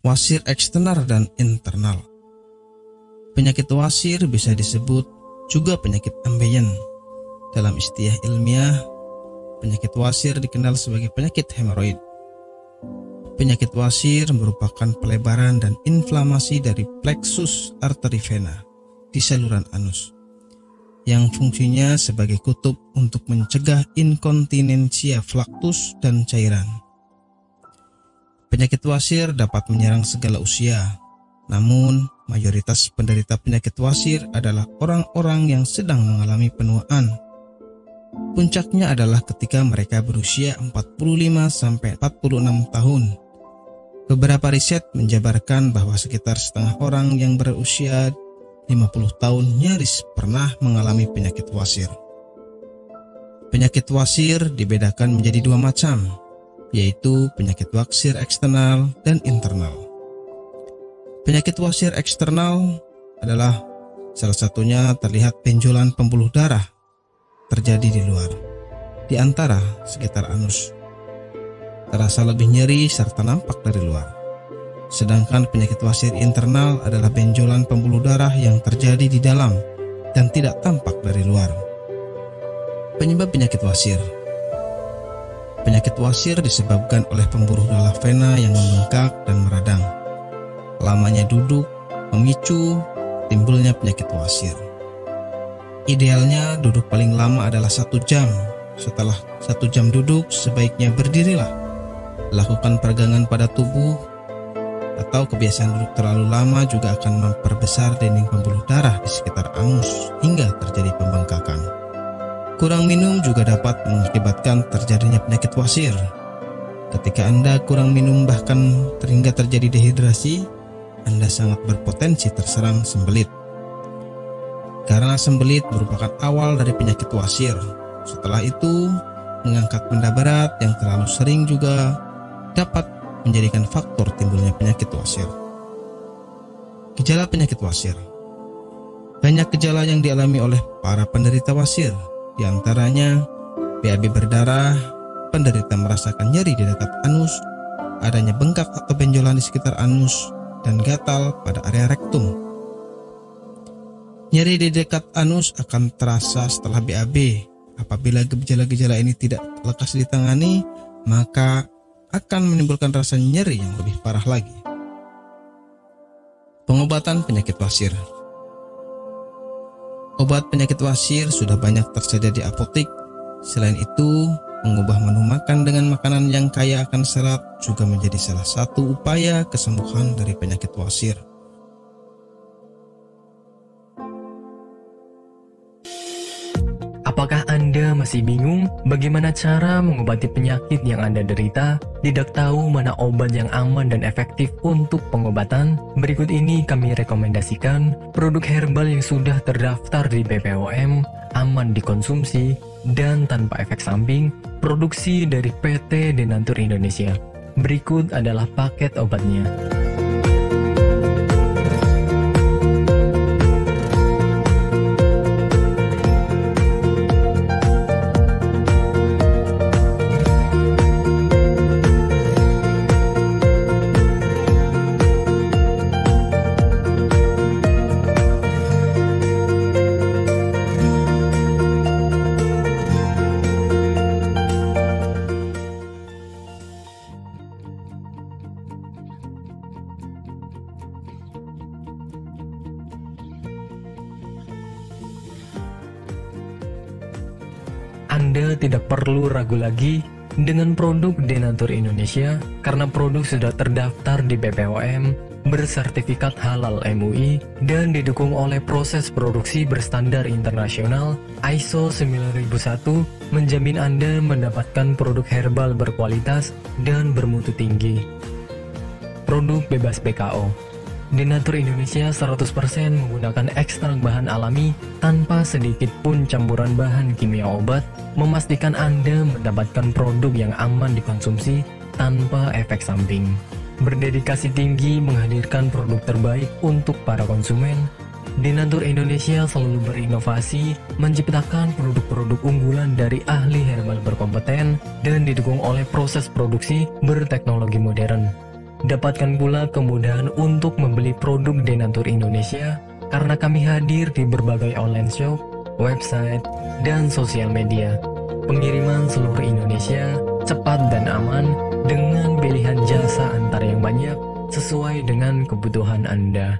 Wasir eksternal dan internal. Penyakit wasir bisa disebut juga penyakit ambeien. Dalam istilah ilmiah, penyakit wasir dikenal sebagai penyakit hemoroid. Penyakit wasir merupakan pelebaran dan inflamasi dari plexus arteri vena di saluran anus, yang fungsinya sebagai kutub untuk mencegah inkontinensia flaktus dan cairan. Penyakit wasir dapat menyerang segala usia, namun mayoritas penderita penyakit wasir adalah orang-orang yang sedang mengalami penuaan. Puncaknya adalah ketika mereka berusia 45-46 tahun. Beberapa riset menjabarkan bahwa sekitar setengah orang yang berusia 50 tahun nyaris pernah mengalami penyakit wasir. Penyakit wasir dibedakan menjadi dua macam, yaitu penyakit wasir eksternal dan internal. Penyakit wasir eksternal adalah salah satunya terlihat benjolan pembuluh darah terjadi di luar, di antara sekitar anus. Terasa lebih nyeri serta nampak dari luar. Sedangkan penyakit wasir internal adalah benjolan pembuluh darah yang terjadi di dalam dan tidak tampak dari luar. Penyebab penyakit wasir. Penyakit wasir disebabkan oleh pembuluh darah vena yang membengkak dan meradang. Lamanya duduk memicu timbulnya penyakit wasir. Idealnya duduk paling lama adalah 1 jam. Setelah 1 jam duduk, sebaiknya berdirilah. Lakukan peregangan pada tubuh, atau kebiasaan duduk terlalu lama juga akan memperbesar dinding pembuluh darah di sekitar anus hingga terjadi pembengkakan. Kurang minum juga dapat mengakibatkan terjadinya penyakit wasir. Ketika Anda kurang minum bahkan hingga terjadi dehidrasi, Anda sangat berpotensi terserang sembelit. Karena sembelit merupakan awal dari penyakit wasir. Setelah itu, mengangkat benda berat yang terlalu sering juga dapat menjadikan faktor timbulnya penyakit wasir. Gejala penyakit wasir. Banyak gejala yang dialami oleh para penderita wasir. Di antaranya BAB berdarah, penderita merasakan nyeri di dekat anus, adanya bengkak atau benjolan di sekitar anus, dan gatal pada area rektum. Nyeri di dekat anus akan terasa setelah BAB. Apabila gejala-gejala ini tidak lekas ditangani, maka akan menimbulkan rasa nyeri yang lebih parah lagi. Pengobatan penyakit wasir. Obat penyakit wasir sudah banyak tersedia di apotek. Selain itu, mengubah menu makan dengan makanan yang kaya akan serat juga menjadi salah satu upaya kesembuhan dari penyakit wasir. Apakah Anda masih bingung bagaimana cara mengobati penyakit yang Anda derita? Tidak tahu mana obat yang aman dan efektif untuk pengobatan? Berikut ini kami rekomendasikan produk herbal yang sudah terdaftar di BPOM, aman dikonsumsi, dan tanpa efek samping, produksi dari PT Denatur Indonesia. Berikut adalah paket obatnya. Anda tidak perlu ragu lagi dengan produk Denatur Indonesia karena produk sudah terdaftar di BPOM, bersertifikat halal MUI, dan didukung oleh proses produksi berstandar internasional ISO 9001, menjamin Anda mendapatkan produk herbal berkualitas dan bermutu tinggi. Produk bebas BKO. Denatur Indonesia 100% menggunakan ekstrak bahan alami tanpa sedikit pun campuran bahan kimia obat, memastikan Anda mendapatkan produk yang aman dikonsumsi tanpa efek samping. Berdedikasi tinggi menghadirkan produk terbaik untuk para konsumen, Denatur Indonesia selalu berinovasi, menciptakan produk-produk unggulan dari ahli herbal berkompeten dan didukung oleh proses produksi berteknologi modern. Dapatkan pula kemudahan untuk membeli produk Denatur Indonesia karena kami hadir di berbagai online shop, website, dan sosial media. Pengiriman seluruh Indonesia cepat dan aman dengan pilihan jasa antar yang banyak sesuai dengan kebutuhan Anda.